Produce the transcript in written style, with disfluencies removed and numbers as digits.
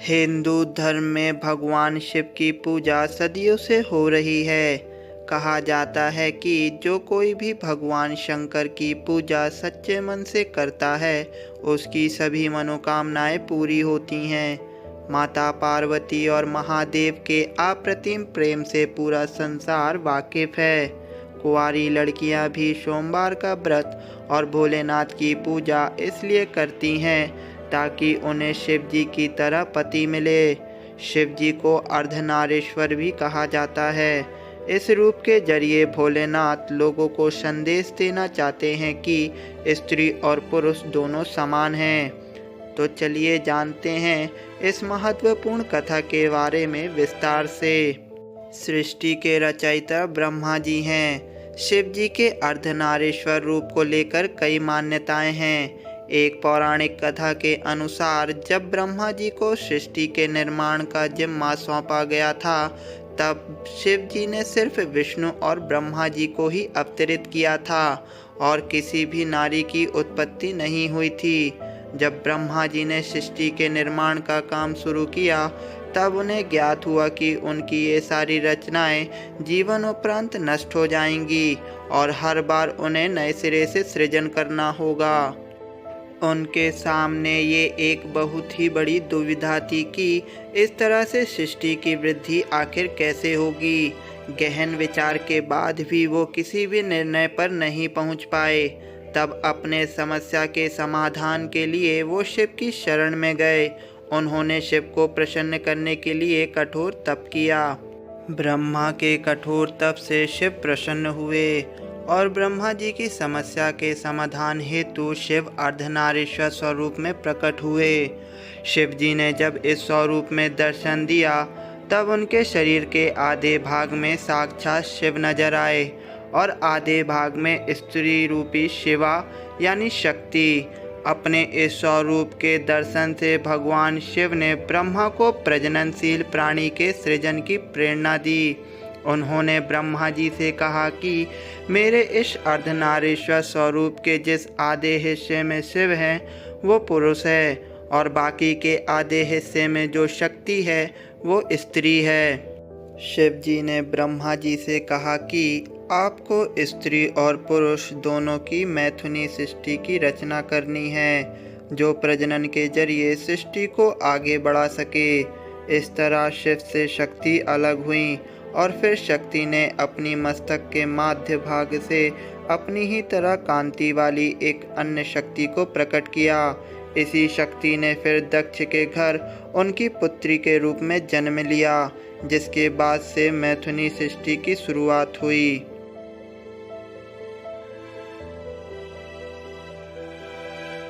हिंदू धर्म में भगवान शिव की पूजा सदियों से हो रही है। कहा जाता है कि जो कोई भी भगवान शंकर की पूजा सच्चे मन से करता है, उसकी सभी मनोकामनाएं पूरी होती हैं। माता पार्वती और महादेव के अप्रतिम प्रेम से पूरा संसार वाकिफ है। कुंवारी लड़कियां भी सोमवार का व्रत और भोलेनाथ की पूजा इसलिए करती हैं ताकि उन्हें शिव जी की तरह पति मिले। शिव जी को अर्धनारीश्वर भी कहा जाता है। इस रूप के जरिए भोलेनाथ लोगों को संदेश देना चाहते हैं कि स्त्री और पुरुष दोनों समान हैं। तो चलिए जानते हैं इस महत्वपूर्ण कथा के बारे में विस्तार से। सृष्टि के रचयिता ब्रह्मा जी हैं। शिव जी के अर्धनारीश्वर रूप को लेकर कई मान्यताएं हैं। एक पौराणिक कथा के अनुसार जब ब्रह्मा जी को सृष्टि के निर्माण का जिम्मा सौंपा गया था, तब शिव जी ने सिर्फ विष्णु और ब्रह्मा जी को ही अवतरित किया था और किसी भी नारी की उत्पत्ति नहीं हुई थी। जब ब्रह्मा जी ने सृष्टि के निर्माण का काम शुरू किया, तब उन्हें ज्ञात हुआ कि उनकी ये सारी रचनाएं जीवन उपरांत नष्ट हो जाएंगी और हर बार उन्हें नए सिरे से सृजन करना होगा। उनके सामने ये एक बहुत ही बड़ी दुविधा थी कि इस तरह से सृष्टि की वृद्धि आखिर कैसे होगी। गहन विचार के बाद भी वो किसी भी निर्णय पर नहीं पहुंच पाए। तब अपने समस्या के समाधान के लिए वो शिव की शरण में गए। उन्होंने शिव को प्रसन्न करने के लिए कठोर तप किया। ब्रह्मा के कठोर तप से शिव प्रसन्न हुए और ब्रह्मा जी की समस्या के समाधान हेतु शिव अर्धनारीश्वर स्वरूप में प्रकट हुए। शिव जी ने जब इस स्वरूप में दर्शन दिया, तब उनके शरीर के आधे भाग में साक्षात शिव नजर आए और आधे भाग में स्त्री रूपी शिवा यानी शक्ति। अपने इस स्वरूप के दर्शन से भगवान शिव ने ब्रह्मा को प्रजननशील प्राणी के सृजन की प्रेरणा दी। उन्होंने ब्रह्मा जी से कहा कि मेरे इस अर्धनारीश्वर स्वरूप के जिस आधे हिस्से में शिव है वो पुरुष है और बाकी के आधे हिस्से में जो शक्ति है वो स्त्री है। शिव जी ने ब्रह्मा जी से कहा कि आपको स्त्री और पुरुष दोनों की मैथुनी सृष्टि की रचना करनी है, जो प्रजनन के जरिए सृष्टि को आगे बढ़ा सके। इस तरह शिव से शक्ति अलग हुई और फिर शक्ति ने अपनी मस्तक के मध्य भाग से अपनी ही तरह कांति वाली एक अन्य शक्ति को प्रकट किया। इसी शक्ति ने फिर दक्ष के घर उनकी पुत्री के रूप में जन्म लिया, जिसके बाद से मैथुनी सृष्टि की शुरुआत हुई।